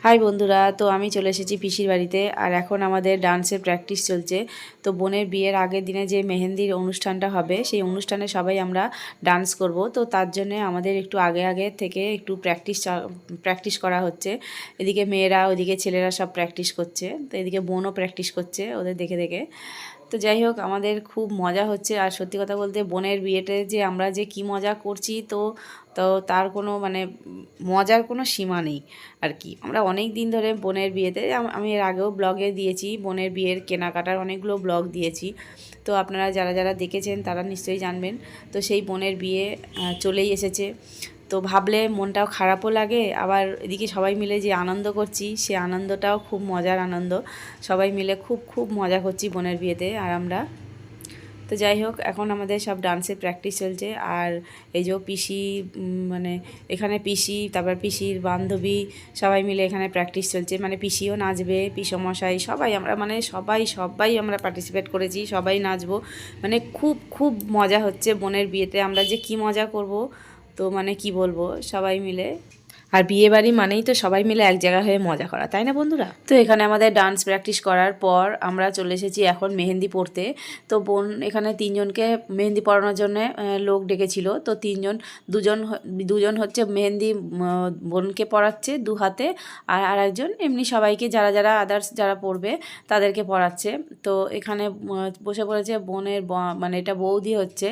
High বন্ধুরা, তো আমি চলে এসেছি পিসির বাড়িতে। আর এখন আমাদের ডান্সের প্র্যাকটিস চলছে। তো বোনের বিয়ের আগের দিনে যে মেহেন্দির অনুষ্ঠানটা হবে, সেই অনুষ্ঠানে সবাই আমরা ডান্স করব। তো তার জন্য আমাদের একটু আগে আগে থেকে একটু প্র্যাকটিস করা হচ্ছে। এদিকে মেয়েরা, ওইদিকে ছেলেরা সব প্র্যাকটিস করছে। তো এদিকে বোনও প্র্যাকটিস করছে ওদের দেখে দেখে। তো যাই হোক, আমাদের খুব মজা হচ্ছে। আর সত্যি কথা বলতে বোনের বিয়েতে যে আমরা যে কি মজা করছি, তো তো তার কোনো মানে মজার কোনো সীমা নেই আর কি। আমরা অনেক দিন ধরে বোনের বিয়েতে, আমি এর আগেও ব্লগে দিয়েছি, বোনের বিয়ের কেনাকাটার অনেকগুলো ব্লগ দিয়েছি। তো আপনারা যারা যারা দেখেছেন তারা নিশ্চয়ই জানবেন। তো সেই বোনের বিয়ে চলেই এসেছে। তো ভাবলে মনটাও খারাপও লাগে, আবার এদিকে সবাই মিলে যে আনন্দ করছি, সে আনন্দটাও খুব মজার আনন্দ। সবাই মিলে খুব খুব মজা করছি বোনের বিয়েতে। আর আমরা তো যাই হোক, এখন আমাদের সব ডান্সের প্র্যাকটিস চলছে। আর এই যে পিসি, মানে এখানে পিসি, তারপর পিসির বান্ধবী, সবাই মিলে এখানে প্র্যাকটিস চলছে। মানে পিসিও নাচবে, পিসমশাই সবাই, আমরা মানে সবাই আমরা পার্টিসিপেট করেছি, সবাই নাচবো। মানে খুব খুব মজা হচ্ছে বোনের বিয়েতে। আমরা যে কি মজা করব, তো মানে কি বলবো, সবাই মিলে। আর বিয়ে বাড়ি মানেই তো সবাই মিলে এক জায়গা হয়ে মজা করা, তাই না বন্ধুরা? তো এখানে আমাদের ডান্স প্র্যাকটিস করার পর আমরা চলে এসেছি এখন মেহেন্দি পড়তে। তো বোন এখানে তিনজনকে মেহেন্দি পড়ানোর জন্য লোক ডেকেছিল। তো দুজন হচ্ছে মেহেন্দি বোনকে পড়াচ্ছে দু হাতে। আর আরেকজন এমনি সবাইকে, যারা যারা আদার্স যারা পড়বে তাদেরকে পড়াচ্ছে। তো এখানে বসে পড়েছে বোনের মানে এটা বৌদি হচ্ছে,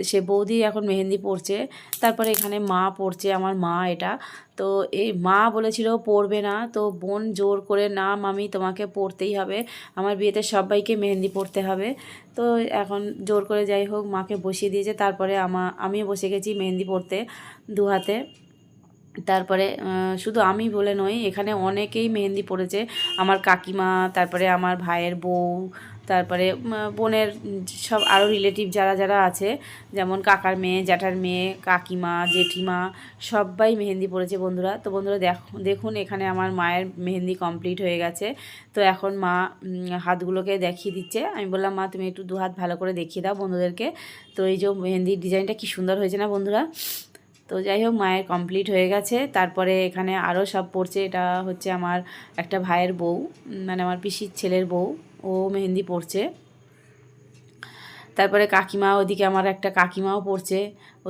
সে বৌদি এখন মেহেন্দি পড়ছে। তারপরে এখানে মা পড়ছে, আমার মা এটা। তো এই মা বলেছিল পড়বে না, তো বোন জোর করে, না মামি তোমাকে পড়তেই হবে, আমার বিয়েতে সবাইকে মেহেন্দি পড়তে হবে। তো এখন জোর করে যাই হোক মাকে বসিয়ে দিয়েছে। তারপরে আমিও বসে গেছি মেহেন্দি পড়তে দু হাতে। তারপরে শুধু আমি বলে নয়, এখানে অনেকেই মেহেন্দি পড়েছে। আমার কাকিমা, তারপরে আমার ভাইয়ের বউ, তারপরে বোনের সব আরও রিলেটিভ যারা যারা আছে, যেমন কাকার মেয়ে, জ্যাঠার মেয়ে, কাকিমা, জেঠিমা, সবাই মেহেন্দি পড়েছে বন্ধুরা। তো বন্ধুরা দেখুন এখানে আমার মায়ের মেহেন্দি কমপ্লিট হয়ে গেছে। তো এখন মা হাতগুলোকে দেখিয়ে দিচ্ছে। আমি বললাম মা তুমি একটু দু হাত ভালো করে দেখিয়ে দাও বন্ধুদেরকে। তো এই যে মেহেন্দির ডিজাইনটা কি সুন্দর হয়েছে না বন্ধুরা? তো যাই হোক, মায়ের কমপ্লিট হয়ে গেছে। তারপরে এখানে আরও সব পড়ছে। এটা হচ্ছে আমার একটা ভাইয়ের বউ, মানে আমার পিসির ছেলের বউ, ও মেহেন্দি পড়ছে। তারপরে কাকিমা, ওদিকে আমার একটা কাকিমাও পড়ছে,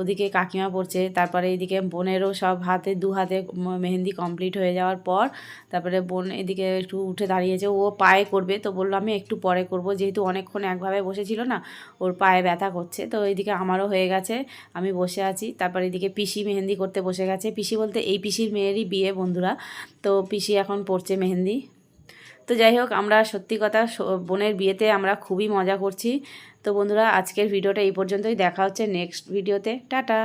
ওদিকে কাকিমা পড়ছে। তারপরে এদিকে বোনেরও সব দু হাতে মেহেন্দি কমপ্লিট হয়ে যাওয়ার পর, তারপরে বোন এদিকে একটু উঠে দাঁড়িয়েছে, ও পায়ে করবে। তো বললো আমি একটু পরে করব, যেহেতু অনেকক্ষণ একভাবে বসেছিল না, ওর পায়ে ব্যথা করছে। তো এইদিকে আমারও হয়ে গেছে, আমি বসে আছি। তারপরে এদিকে পিসি মেহেন্দি করতে বসে গেছে। পিসি বলতে এই পিসির মেয়েরই বিয়ে বন্ধুরা। তো পিসি এখন পড়ছে মেহেন্দি। তো যাই হোক, আমরা সত্যি কথা বোনের বিয়েতে আমরা খুবই মজা করছি। তো বন্ধুরা, আজকের ভিডিওটা এই পর্যন্তই। দেখা হচ্ছে নেক্সট ভিডিওতে। টাটা।